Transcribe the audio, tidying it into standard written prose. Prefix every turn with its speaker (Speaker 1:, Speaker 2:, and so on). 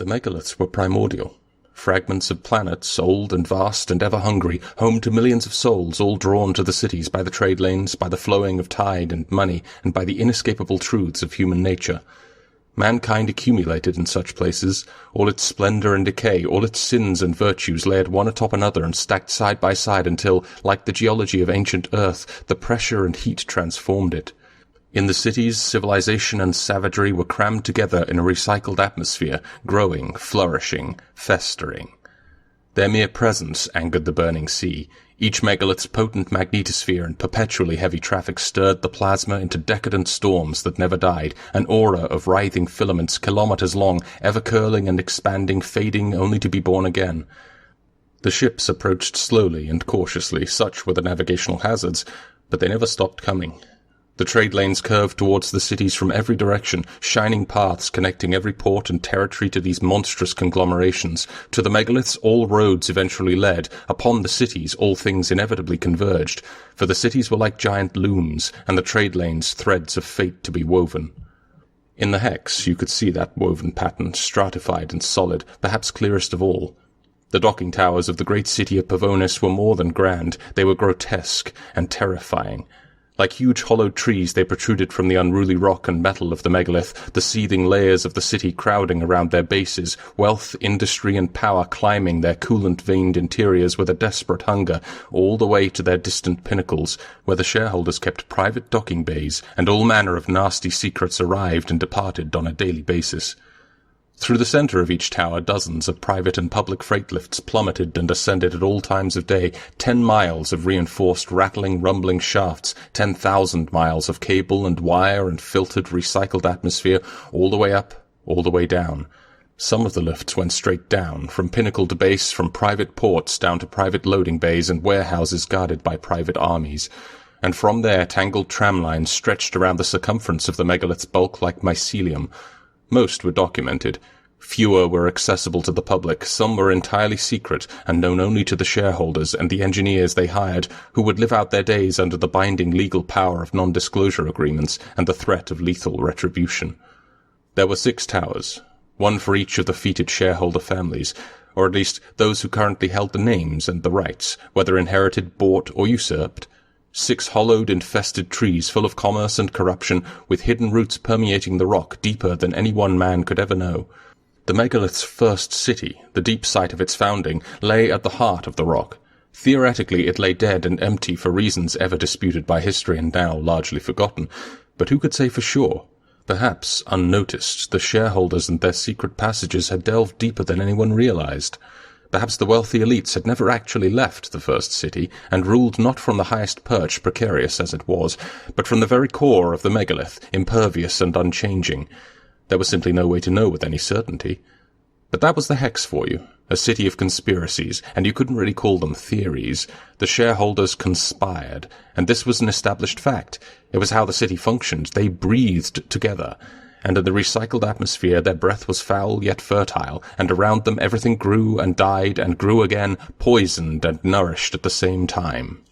Speaker 1: The megaliths were primordial. Fragments of planets, old and vast and ever hungry, home to millions of souls, all drawn to the cities by the trade lanes, by the flowing of tide and money, and by the inescapable truths of human nature. Mankind accumulated in such places, all its splendor and decay, all its sins and virtues layered one atop another and stacked side by side until, like the geology of ancient Earth, the pressure and heat transformed it. In the cities, civilization and savagery were crammed together in a recycled atmosphere, growing, flourishing, festering. Their mere presence angered the burning sea. Each megalith's potent magnetosphere and perpetually heavy traffic stirred the plasma into decadent storms that never died, an aura of writhing filaments kilometers long, ever curling and expanding, fading only to be born again. The ships approached slowly and cautiously, such were the navigational hazards, but they never stopped coming. The trade lanes curved towards the cities from every direction, shining paths connecting every port and territory to these monstrous conglomerations. To the megaliths all roads eventually led. Upon the cities all things inevitably converged, for the cities were like giant looms, and the trade lanes threads of fate to be woven. In the hex you could see that woven pattern, stratified and solid, perhaps clearest of all. The docking towers of the great city of Pavonis were more than grand, they were grotesque and terrifying. Like huge hollowed trees they protruded from the unruly rock and metal of the megalith, the seething layers of the city crowding around their bases, wealth, industry, and power climbing their coolant-veined interiors with a desperate hunger, all the way to their distant pinnacles, where the shareholders kept private docking bays, and all manner of nasty secrets arrived and departed on a daily basis. Through the center of each tower dozens of private and public freight lifts plummeted and ascended at all times of day, 10 miles of reinforced, rattling, rumbling shafts, 10,000 miles of cable and wire and filtered, recycled atmosphere, all the way up, all the way down. Some of the lifts went straight down, from pinnacle to base, from private ports down to private loading bays and warehouses guarded by private armies. And from there tangled tram lines stretched around the circumference of the megalith's bulk like mycelium. Most were documented. Fewer were accessible to the public, some were entirely secret and known only to the shareholders and the engineers they hired, who would live out their days under the binding legal power of non-disclosure agreements and the threat of lethal retribution. There were 6 towers, one for each of the feted shareholder families, or at least those who currently held the names and the rights, whether inherited, bought, or usurped. 6 hollowed, infested trees full of commerce and corruption, with hidden roots permeating the rock deeper than any one man could ever know. The megalith's first city, the deep site of its founding, lay at the heart of the rock. Theoretically it lay dead and empty for reasons ever disputed by history and now largely forgotten, but who could say for sure? Perhaps, unnoticed, the shareholders and their secret passages had delved deeper than anyone realized. Perhaps the wealthy elites had never actually left the first city, and ruled not from the highest perch, precarious as it was, but from the very core of the megalith, impervious and unchanging. There was simply no way to know with any certainty. But that was the hex for you, a city of conspiracies, and you couldn't really call them theories. The shareholders conspired, and this was an established fact. It was how the city functioned. They breathed together. And in the recycled atmosphere their breath was foul yet fertile, and around them everything grew and died and grew again, poisoned and nourished at the same time.